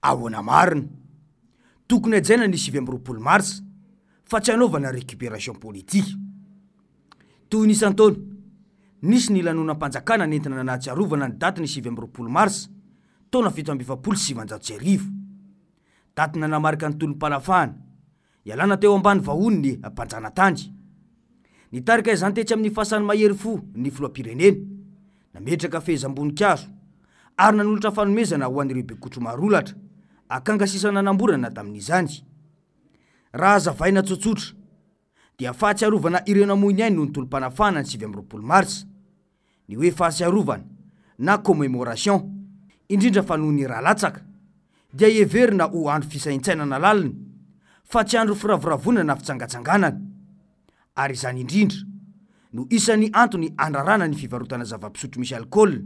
ahoana marina tokony ajaina ny 7 mars fa tsy anaovana récupération politique. Toy ny isan-taona nisy ny lanonam-panjakana nentina nahatsiarovana ny daty ny 7 mars taona 1770. Daty nanamarika ny tolom-panafahana ialana teo ambany vahony ny mpanjanatany. Nitarika izany tetsy amin'ny fasany mahery fo ny filoham-pirenena, nametraka fehezam-boninkazo ary nanolotra fanomezana ho an'ireo bekotro marolatra akangasisana namborana tamin'izany. Raha azavaina tsotsotra dia fahatsiarovana ireo namoiny ainy noho ny tolom-panafahana ny 7 mars. Ny hoe fahatsiarovana na commémoration indrindra fa noho ny rahalatsaka dia heverina ho andro fisaintsainana lalina fa tsy andro firavoravonana na fitsangatsanganana. Ary izany indrindra no isan'ny antony andrarana ny fivarotana zava-pisotro misy alcool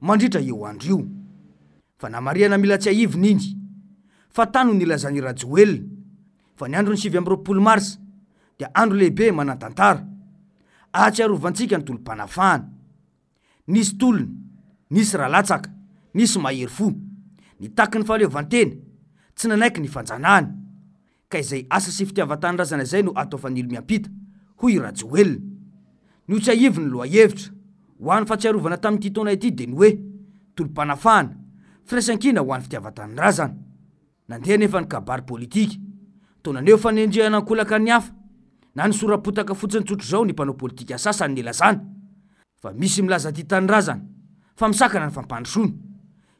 mandritra eo andro io. Fa namariana mila tsy ahivina iny fa tano nilazany Rajoelina fa ny andro ny 7 mars dia andro lehibe manan-tantara ahatsiarovantsika ny tolom-panafahana. Nisy tolona, nisy rahalatsaka, nisy mahery fo, nitaky ny fahaleovantena, tsy nanaiky ny fanjanahana. Ka izay asa sy fitiavan-tanindrazana izay no atao fanilo miampita hoy Rajoelina. Nio tsy ahivy ny loha-hevitra ho an'ny fahatsiarovana tamin'ity taona ity dia ny hoe tolom-panafahana firaisan-kina ho an'ny fitiavan-tanindrazana. Nandeha nefa ny kabary politika taona neo fanendrehana ankolaka ny hafa na ny sora-potaka fotsiny tsotro zao ny mpanao politika sasany nilazana fa misy milaza ty tanindrazana fa misakana ny fampandrosoana,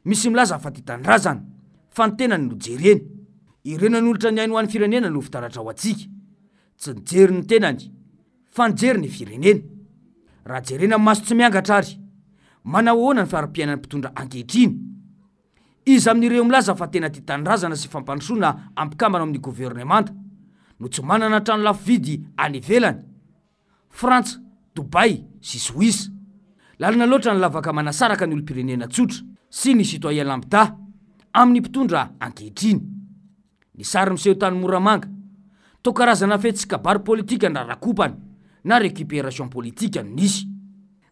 misy milaza fa ty tanindrazana fa ny tenany no jereny. Ireo nanolotra ny ainy ho an'ny firenena no fitaratra ho antsika, tsy nijery ny tenany fa nijery ny firenena. Raha jerena maso tsy miangatra ary manao ahoana ny fara-piainan'ny mpitondra ankehitriny? Izy amin'ireo milaza fa tena ty tanindrazana sy fampandrosoana ampikambana amin'ny gouvernemanta no tsy manana trano lafo vidy any ivelany, Frantsa, Dubai sy Suisse. Lalina loatra ny lavaka manasaraka ny olo-pirenena tsotra sy ny citoyen lambda amin'ny mpitondra ankehitriny. Ny sary miseho tany Moramanga to karazana fety sy kabary politika ndrarakopana na récupération politika no nisy.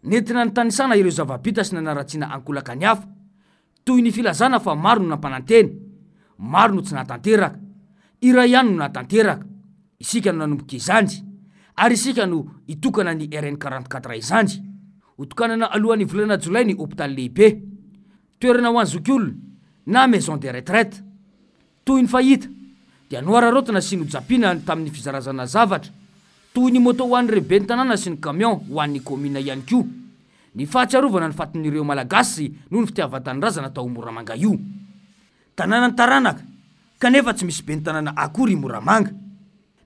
Nentina nytanisana ireo zava-bita sy nanaratsiana ankolaka ny hafa toy ny filazana fa maro no nampanantena, maro no tsy nahatanteraka, iray ihany no nahatanteraka. Isika no nanomboka izany ary isika no itokana ny RN 44 izany. Hotokanana alohan'ny volana Jolay ny hôpitaly lehibe, toerana ho an'ny zokiolona na maison de retraite. Toy ny fahita dia noararotana sy nojapina tamin'ny fizarazana zavatra toy ny moto ho an'ny rebeny tanàna sy ny camion ho an'ny komina ihany koa. Ny fahatsiarovana ny fatin'ireo malagasy noho ny fitiavan-tanindrazana tao Moramanga io. Tanàna ny taranaka kanefa tsy misy be ny tanàna akory Moramanga.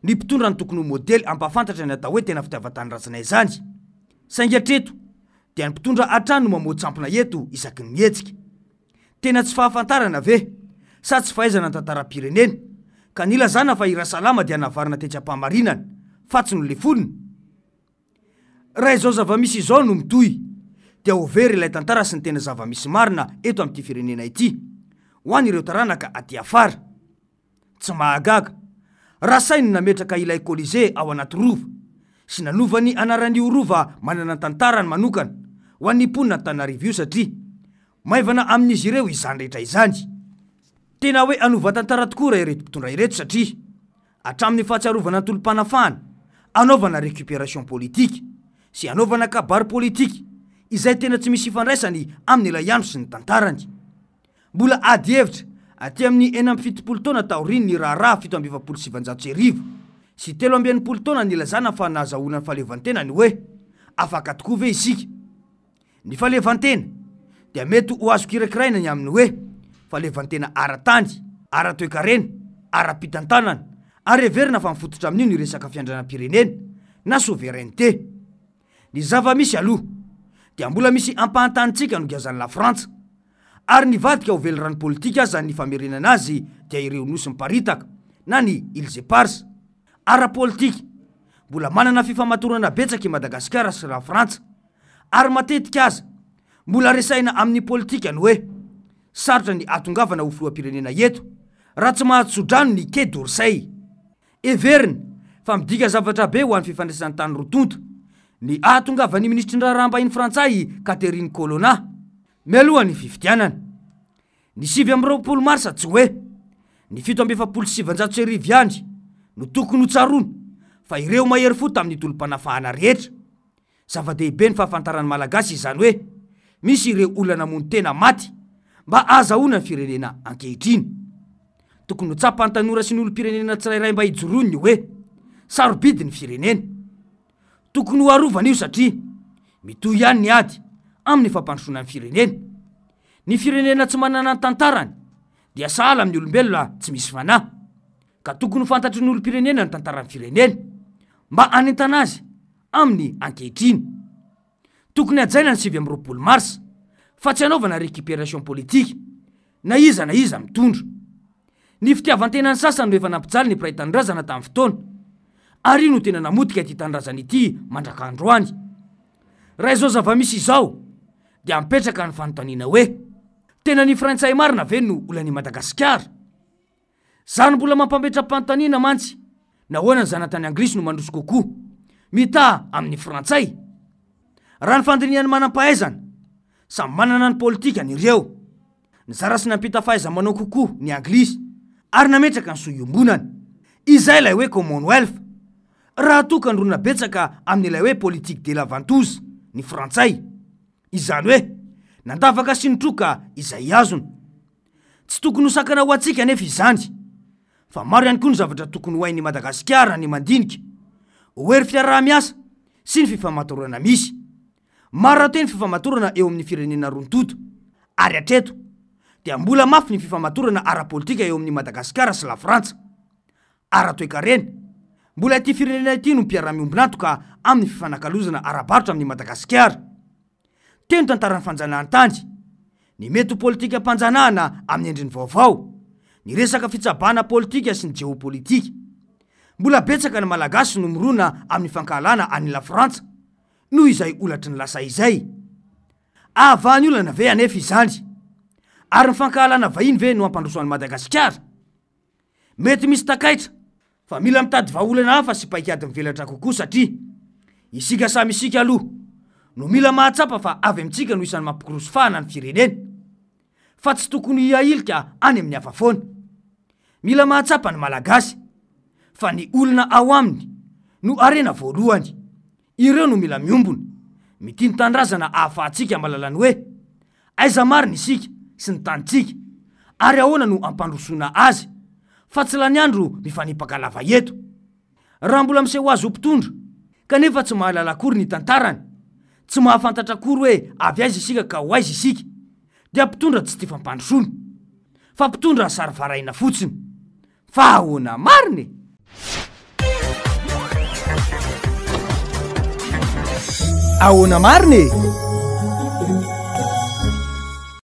Ny mpitondra ny tokony ho modely ampafantatra ny atao hoe tena fitiavan-tanindrazana izany. Saingy hatreto dia ny mpitondra hatrany no mamoa tsampona eto isaky ny mihetsika. Tena tsy fahafantarana ve sa tsy fahaizana ny tantaram-pirenena ka nilazana fa Irasalama dia navarina tetsy am-pahamarinana fa tsy no lefolina. Raha izao zava-misy izao no mitohy dia ho very ilay tantara sy ny tena zava-misy marina eto amin'ity firenena ity ho an'ireo taranaka aty afara. Tsy mahagaga raha sainy nametraka ilay Colisée ao anaty rova sy nanovany anaran'io rova manana tantarany manokana ho an'ny mponina Antananarivo io satria maivana amin'izy ireo izany rehetra izany. Tena hoe anova tantara tokoa raha ireto mpitondra ireto satria hatramin'ny fahatsiarovana ny tolom-panafahana, anaovana récupération politique sy anaovana kabary politika izay tena tsy misy ifandraisany amin'ilay andro sy ny tantarany. Mbola ady hevitra aty amin'ny 47 taona taoriny ny raharaha 1770 sy 13 taona nilazana fa nahazahoana ny fahaleovantena ny hoe afaka tokoa ve isika. Ny fahaleovantena dia mety ho azo kirakiraina ny amin'ny hoe fahaleovantena ara-tany, ara-toekarena, ara-pitantanana ary heverina fa mifototra amin'io ny resaka fiandranam-pirenena na souveraineté. Ny zava-misy aloha dia mbola misy ampahantanitsika no giazan'ny la Frantsa ary nivadika ho velorany politika aza ny famerenana azy dia ireo nosy miparitaka na ny Îles Éparses. Ara-politika mbola manana fifamatorana betsaka i Madagasikara sy la Frantsa ary matetika aza mbola resaina amin'ny politika ny hoe sarotra ny atongavana ho filoham-pirenena eto raha tsy mahatsodrano ny Quai d'Orsay. Heverina fa midika zavatra be ho an'ny fifandraisan'ny tany rotonta ny ahatongavany ministrin-draharaha mbahiny frantsay Catherine Colonna mialohan'ny fifidianana. Ny 20 marsa tsy hoe ny 1770 andry no tokony ho tsarony fa ireo mahery fo tamin'ny tolom-panafahana rehetra. Zava-dehibe ny fahafantarany malagasy izany hoe misy ireo olana mony tena maty mba azahoana ny firenena ankehitriny. Tokony ho tsapany tanora sy ny olom-pirenena tsirairay mba hijoroany hoe sarobidy ny firenena. Tokony ho arovana io satria mitohy ihany ny ady amin'ny fampandrosoana ny firenena. Ny firenena tsy manana ny tantarany dia sahala amin'ny olombelona tsy misy fanahy, ka tokony ho fantatry ny olom-pirenena ny tantaran'ny firenena mba anentana azy amin'ny ankehitriny. Tokony hajaina ny 20 marsa fa tsy hanaovana récupération politique na iza mitondra. Ny fitiavan-tenany sasany no efa nampijaly ny mpiray tanindrazana tamin'ny fotoana, ary no tena namotika ity tanindrazana ity mandrak'androany. Raha izao zava-misy izao dia mipetraka ny fanontaniana hoe tena ny frantsay marina ve no olan'i Madagasikara? Zany mbola mampametra-panontaniana mantsy, nahoana ny zanatany anglisy no mandroso kokoa mita amin'ny frantsay? Raha ny fandiniany manam-pahaizana samy manana ny politikany ireo, nizara sy nampita fahaiza manao kokoa ny anglisy ary nametraka ny soiombonany izay ilay hoe Commonwealth, raha toka androna betsaka amin'ilay hoe politique de la ventouse ny frantsay. Izany hoe nandavaka sy nitroka izay azony. Tsy tokony ho sakana ho atsika nefa izany, fa maro ihany koa ny zavatra tokony ho hain'ny Madagasikara ny mandinika, hoery fiaraha-miasa sy ny fifamatorana misy. Maro rahateo ny fifamatorana eo amin'ny firenena rontoto, ary hatreto dia mbola mafy ny fifamatorana ara-politika eo amin'ny Madagasikara sy la Frantsa. Ara-toekarena, mbola ity firenena ity no mpiara-miombonantoka amin'ny fifanakalozana ara-barotra amin'ny Madagasikara. Teno tantaran'ny fanjanahantany, ny mety politika ampanjanahana amin'ny endriny vaovao, ny resaka fitsabana politika sy ny geopolitika. Mbola betsaka ny malagasy no mirona amin'ny fankahalana any la Frantsa noho izay olatry ny lasa izay. Ahavahan'ny olana ve anefa izany? Ary ny fankahalana vahiny ve no ampandrosoan'ny Madagasikara? Mety misy takaitra fa mila mitady vahaolana hafa sy paikady mivelatra kokoa satria isika samy isika aloha no mila mahatsapa fa avy amintsika no isan'ny mampikirosofahana ny firenena, fa tsy tokony hiahilika any amin'ny hafa foana. Mila mahatsapa ny malagasy fa ny olona ao aminy no arena voalohany. Ireo no mila miombona, mitiny tandrazana ahafahantsika malalany hoe aiza marina isika sy ny tanitsika ary ahoana no ampandrosoana azy, fa tsy lany andro mifanipaka lava eto. Raha mbola miseho azy ho mpitondra kanefa tsy mahalala akory ny tantarany, tsy mahafantatra akory hoe avy aiza isika ka ho aiza isika, dia mpitondra tsy tia fampandrosoana fa mpitondra sary varaina fotsiny. Fa ahoana marina e! Ahoana marina e!